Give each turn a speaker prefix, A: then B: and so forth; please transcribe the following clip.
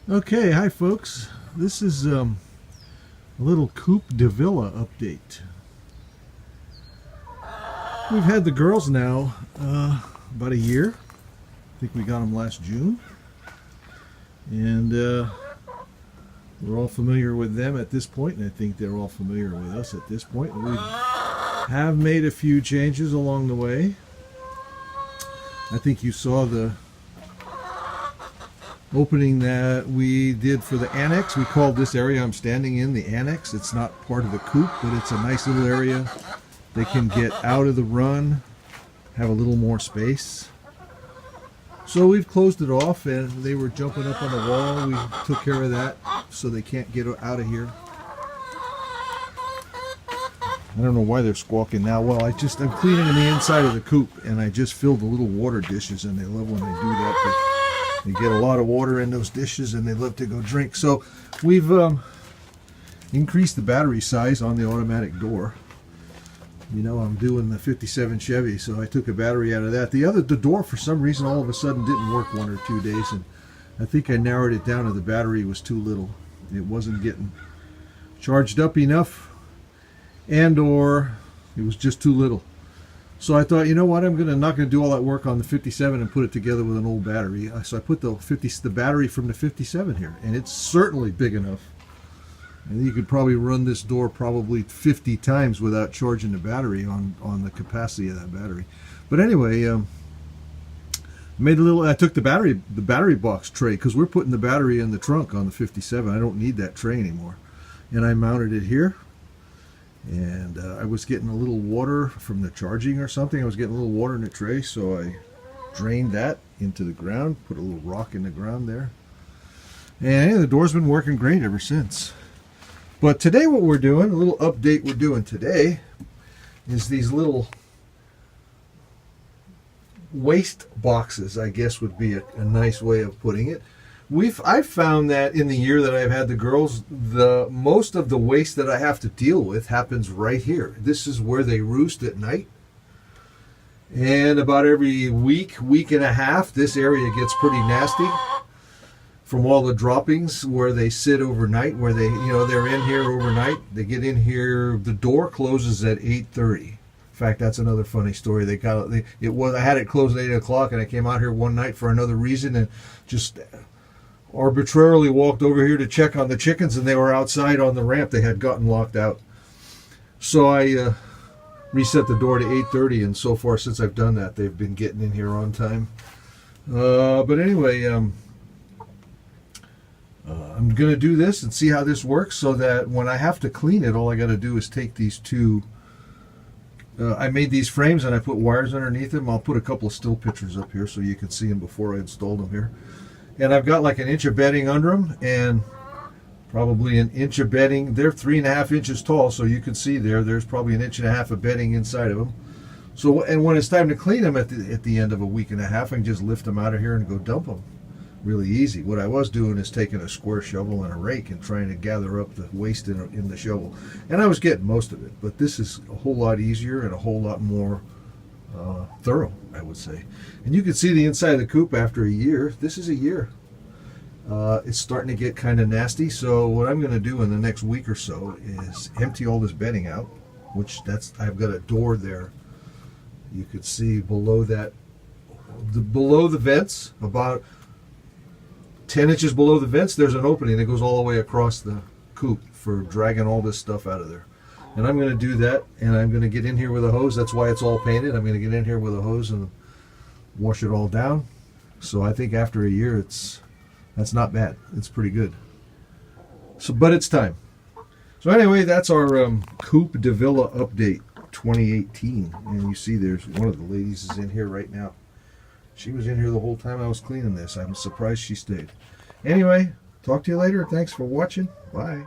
A: Okay, hi folks. This is a little Coupe DaVilla update. We've had the girls now about a year. I think we got them last June. And we're all familiar with them at this point, and I think they're all familiar with us at this point. And we have made a few changes along the way. I think you saw the opening that we did for the annex. We called this area I'm standing in the annex. It's not part of the coupe, but it's a nice little area. They can get out of the run, have a little more space. So we've closed it off, and they were jumping up on the wall. We took care of that so they can't get out of here. I don't know why they're squawking now. Well, I'm cleaning the inside of the coupe, and I just filled the little water dishes, and they love when they do that. They get a lot of water in those dishes, and they love to go drink. So we've increased the battery size on the automatic door. You know, I'm doing the 57 Chevy, so I took a battery out of that. The door, for some reason, all of a sudden didn't work 1 or 2 days, and I think I narrowed it down to the battery was too little. It wasn't getting charged up enough, and or it was just too little. So I thought, you know what, I'm not going to do all that work on the 57 and put it together with an old battery. So I put the battery from the 57 here, and it's certainly big enough. And you could probably run this door probably 50 times without charging the battery on the capacity of that battery. But anyway, I took the battery box tray, because we're putting the battery in the trunk on the 57. I don't need that tray anymore. And I mounted it here. And I was getting a little water from the charging or something. I was getting a little water in the tray, so I drained that into the ground, put a little rock in the ground there. And the door's been working great ever since. But today what we're doing, a little update we're doing today, is these little waste boxes, I guess would be a nice way of putting it. I've found that in the year that I've had the girls, most of the waste that I have to deal with happens right here. This is where they roost at night. And about every week and a half, this area gets pretty nasty from all the droppings where they sit overnight, where they're in here overnight. They get in here, the door closes at 8:30. In fact, that's another funny story. I had it closed at 8 o'clock, and I came out here one night for another reason and just arbitrarily walked over here to check on the chickens, and they were outside on the ramp. They had gotten locked out. So I reset the door to 8:30, and so far since I've done that, they've been getting in here on time. But anyway, I'm going to do this and see how this works, so that when I have to clean it, all I got to do is take these two. I made these frames, and I put wires underneath them. I'll put a couple of still pictures up here so you can see them before I installed them here. And I've got like an inch of bedding under them, and probably an inch of bedding. They're 3.5 inches tall, so you can see there's probably an 1.5 inches of bedding inside of them. So, and when it's time to clean them at the end of a week and a half, I can just lift them out of here and go dump them. Really easy. What I was doing is taking a square shovel and a rake and trying to gather up the waste in the shovel. And I was getting most of it, but this is a whole lot easier and a whole lot more thorough, I would say. And you can see the inside of the coupe after a year. This is a year. It's starting to get kind of nasty, so what I'm going to do in the next week or so is empty all this bedding out, I've got a door there. You could see below that, below the vents, about 10 inches below the vents, there's an opening that goes all the way across the coupe for dragging all this stuff out of there. And I'm going to do that, and I'm going to get in here with a hose. That's why it's all painted. I'm going to get in here with a hose and wash it all down. So I think after a year, that's not bad. It's pretty good. So, but it's time. So anyway, that's our Coupe DaVilla update 2018. And you see there's one of the ladies is in here right now. She was in here the whole time I was cleaning this. I'm surprised she stayed. Anyway, talk to you later. Thanks for watching. Bye.